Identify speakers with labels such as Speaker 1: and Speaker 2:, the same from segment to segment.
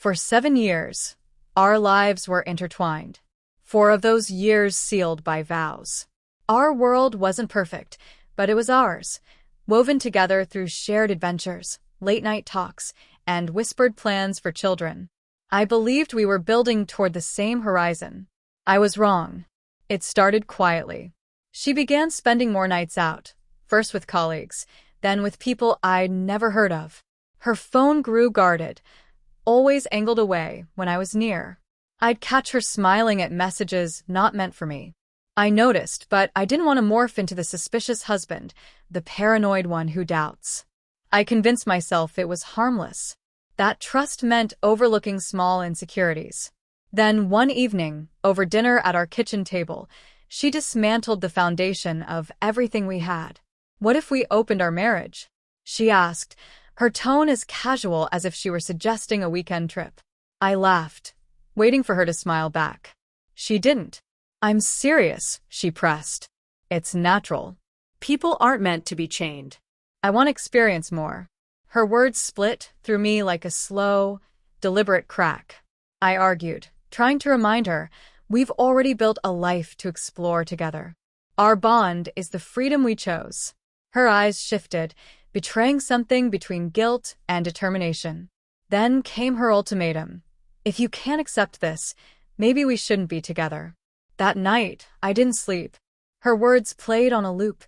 Speaker 1: For 7 years, our lives were intertwined. 4 of those years sealed by vows. Our world wasn't perfect, but it was ours, woven together through shared adventures, late-night talks, and whispered plans for children. I believed we were building toward the same horizon. I was wrong. It started quietly. She began spending more nights out, first with colleagues, then with people I'd never heard of. Her phone grew guarded, always angled away when I was near. I'd catch her smiling at messages not meant for me. I noticed, but I didn't want to morph into the suspicious husband, the paranoid one who doubts. I convinced myself it was harmless. That trust meant overlooking small insecurities. Then one evening, over dinner at our kitchen table, she dismantled the foundation of everything we had. "What if we opened our marriage?" she asked, her tone as casual as if she were suggesting a weekend trip. I laughed, waiting for her to smile back. She didn't. "I'm serious," she pressed. "It's natural. People aren't meant to be chained. I want to experience more." Her words split through me like a slow, deliberate crack. I argued, trying to remind her, we've already built a life to explore together. Our bond is the freedom we chose. Her eyes shifted, betraying something between guilt and determination. Then came her ultimatum. "If you can't accept this, maybe we shouldn't be together." That night, I didn't sleep. Her words played on a loop,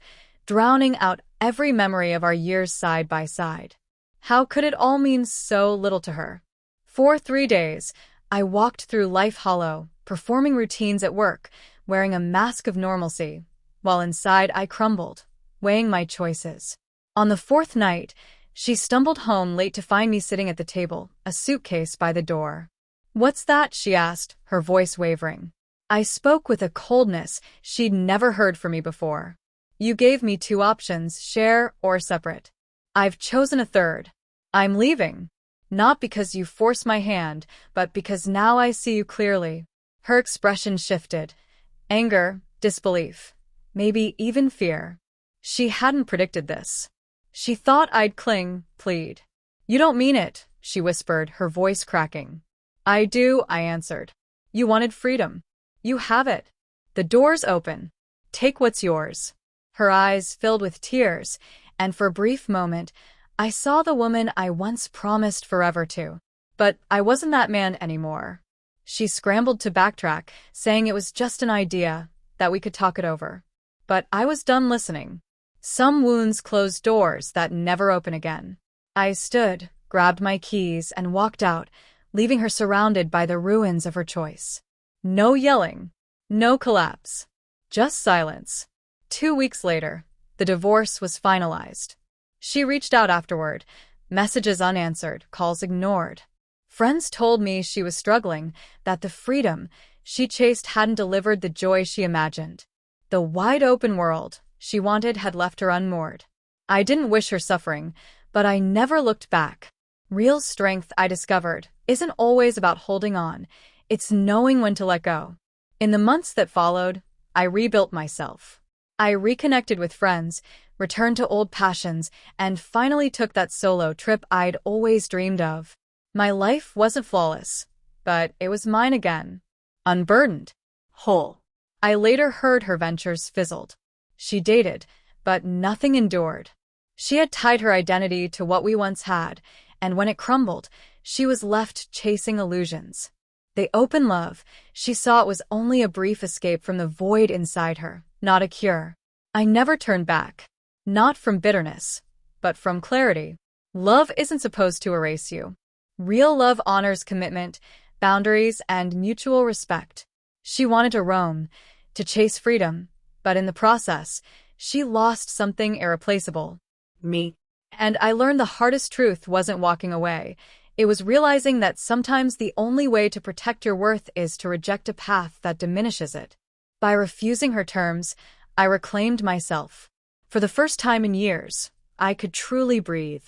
Speaker 1: drowning out every memory of our years side by side. How could it all mean so little to her? For 3 days, I walked through life hollow, performing routines at work, wearing a mask of normalcy, while inside I crumbled, weighing my choices. On the 4th night, she stumbled home late to find me sitting at the table, a suitcase by the door. "What's that?" she asked, her voice wavering. I spoke with a coldness she'd never heard from me before. "You gave me 2 options, share or separate. I've chosen a third. I'm leaving. Not because you forced my hand, but because now I see you clearly." Her expression shifted. Anger, disbelief, maybe even fear. She hadn't predicted this. She thought I'd cling, plead. "You don't mean it," she whispered, her voice cracking. "I do," I answered. "You wanted freedom. You have it. The door's open. Take what's yours." Her eyes filled with tears, and for a brief moment, I saw the woman I once promised forever to. But I wasn't that man anymore. She scrambled to backtrack, saying it was just an idea, that we could talk it over. But I was done listening. Some wounds close doors that never open again. I stood, grabbed my keys, and walked out, leaving her surrounded by the ruins of her choice. No yelling, no collapse, just silence. 2 weeks later, the divorce was finalized. She reached out afterward, messages unanswered, calls ignored. Friends told me she was struggling, that the freedom she chased hadn't delivered the joy she imagined. The wide-open world she wanted had left her unmoored. I didn't wish her suffering, but I never looked back. Real strength, I discovered, isn't always about holding on. It's knowing when to let go. In the months that followed, I rebuilt myself. I reconnected with friends, returned to old passions, and finally took that solo trip I'd always dreamed of. My life wasn't flawless, but it was mine again. Unburdened. Whole. I later heard her ventures fizzled. She dated, but nothing endured. She had tied her identity to what we once had, and when it crumbled, she was left chasing illusions. The open love, she saw it was only a brief escape from the void inside her, not a cure. I never turned back. Not from bitterness, but from clarity. Love isn't supposed to erase you. Real love honors commitment, boundaries, and mutual respect. She wanted to roam, to chase freedom, but in the process, she lost something irreplaceable. Me. And I learned the hardest truth wasn't walking away. It was realizing that sometimes the only way to protect your worth is to reject a path that diminishes it. By refusing her terms, I reclaimed myself. For the first time in years, I could truly breathe.